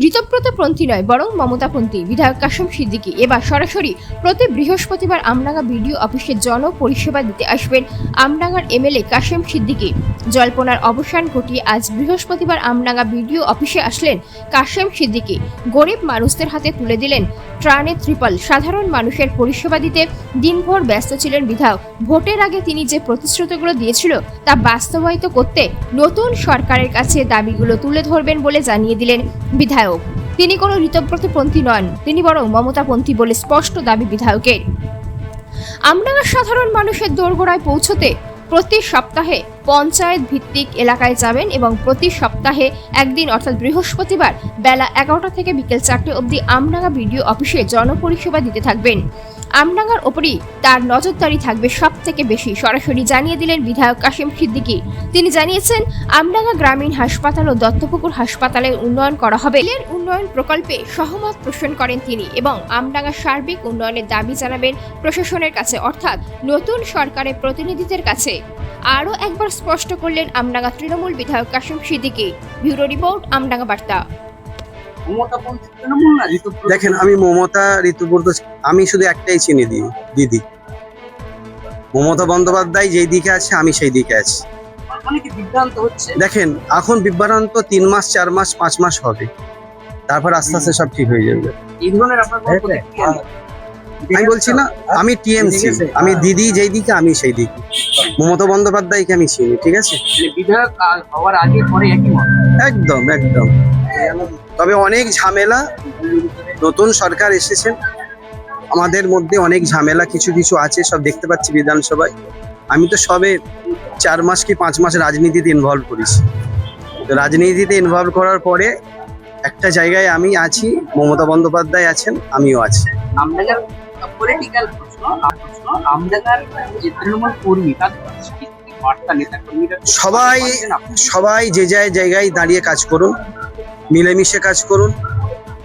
ঋতব্রতপন্থী নয় বরং মমতাপন্থী বিধায়ক কাশেম সিদ্দিকী এবার সরাসরি প্রতি বৃহস্পতিবার আমডাঙ্গা বিডিও অফিসে জনপরিষেবা দিতে আসবেন আমডাঙ্গার এমএলএ কাশেম সিদ্দিকী। জল্পনার অবসান ঘটিয়ে আজ বৃহস্পতিবার আমডাঙ্গা বিডিও অফিসে আসলেন কাশেম সিদ্দিকী। গরিব মানুষদের হাতে তুলে দিলেন ত্রাণের ত্রিপল। সাধারণ মানুষের পরিষেবা দিতে দিনভর ব্যস্ত ছিলেন বিধায়ক। ভোটের আগে তিনি যে প্রতিশ্রুতিগুলো দিয়েছিল তা বাস্তবায়িত করতে নতুন সরকারের কাছে দাবিগুলো তুলে ধরবেন বলে জানিয়ে দিলেন বিধায়ক। তিনি কোনো ঋতব্রতপন্থী নন, তিনি বরং মমতাপন্থী বলে স্পষ্ট দাবি বিধায়কের। আমডাঙ্গার সাধারণ মানুষের দোরগোড়ায় পৌঁছতে প্রতি সপ্তাহে পঞ্চায়েত ভিত্তিক এলাকায় যাবেন এবং প্রতি সপ্তাহে একদিন অর্থাৎ বৃহস্পতিবার বেলা 11টা থেকে বিকেল 4টে অবধি আমডাঙ্গা বিডিও অফিসে জনপরিষেবা দিতে থাকবেন। আমডাঙ্গার ওপরই তার নজরদারি থাকবে সব থেকে বেশি, সরাসরি জানিয়ে দিলেন বিধায়ক কাশেম সিদ্দিকী। তিনি জানিয়েছেন আমডাঙ্গা গ্রামীণ হাসপাতাল ও দত্তপুকুর হাসপাতালের উন্নয়ন করা হবে। রেলের উন্নয়ন প্রকল্পে সহমত পোষণ করেন তিনি এবং আমডাঙ্গার সার্বিক উন্নয়নের দাবি জানাবেন প্রশাসনের কাছে অর্থাৎ নতুন সরকারের প্রতিনিধিদের কাছে। আরও একবার স্পষ্ট করলেন আমডাঙ্গা তৃণমূল বিধায়ক কাশেম সিদ্দিকী। ব্যুরো রিপোর্ট, আমডাঙ্গা বার্তা। দেখেন, আমি মমতা ঋতুব্রত আমি শুধু একটাই চিনি দিদি। মমতা বন্দ্যোপাধ্যায় যেই দিকে আছে আমি সেই দিকে আছি। দেখেন, এখন বিভ্রান্ত 3 মাস 4 মাস 5 মাস হবে, তারপর আস্তে আস্তে সব ঠিক হয়ে যাবে। আমি বলছি না, আমি টিএমসি, আমি দিদি যেই দিকে আমি সেই দিকে। মমতা বন্দ্যোপাধ্যায়কে আমি চিনি, ঠিক আছে? বিধায়ক হওয়ার আগে পরে একই মত। একদম একদম। তবে অনেক ঝামেলা, নতুন সরকার এসেছেন, আমাদের মধ্যে অনেক ঝামেলা কিছু কিছু আছে, সব দেখতে পাচ্ছি বিধানসভায়। আমি তো সবে 4 মাস কি 5 মাস রাজনীতিতে ইনভলভ করেছি। তো রাজনীতিতে ইনভলভ করার পরে একটা জায়গায় আমি আছি, মমতা বন্দ্যোপাধ্যায় আছেন, আমিও আছি। আমডাঙ্গার পলিটিক্যাল প্রশ্ন, আমডাঙ্গার যে তৃণমূল কর্মী তাদের বার্তা নেতা কর্মীরা সবাই যে জায়গায় দাঁড়িয়ে কাজ করুন, মিলেমিশে কাজ করুন,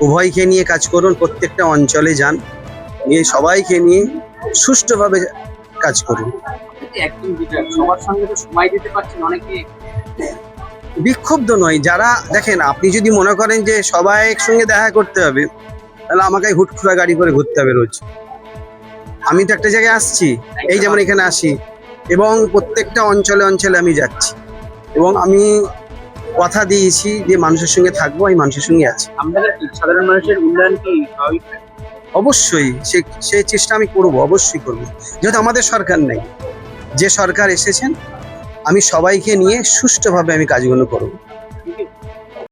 উভয়কে নিয়ে কাজ করুন, প্রত্যেকটা অঞ্চলে যান, নিয়ে সবাইকে নিয়ে সুষ্ঠুভাবে কাজ করুন। একজন বিধায়ক সবার সঙ্গে তো সময় দিতে পারছেন, অনেকে বিক্ষুব্ধ নয় যারা। দেখেন, আপনি যদি মনে করেন যে সবাই একসঙ্গে দেখা করতে হবে, তাহলে আমাকে হুটখুরা গাড়ি করে ঘুরতে হবে রোজ। আমি তো একটা জায়গায় আসছি, এই যেমন এখানে আসি, এবং প্রত্যেকটা অঞ্চলে অঞ্চলে আমি যাচ্ছি, এবং আমি কথা দিয়েছি যে মানুষের সঙ্গে থাকবো, আমি মানুষের সঙ্গে আছি। আমডাঙ্গার সাধারণ মানুষের উন্নয়ন কি অবশ্যই সেই চেষ্টা আমি করব, অবশ্যই করব। যেহেতু আমাদের সরকার নেই, যে সরকার এসেছেন, আমি সবাইকে নিয়ে সুষ্ঠুভাবে আমি কাজগুলো করব।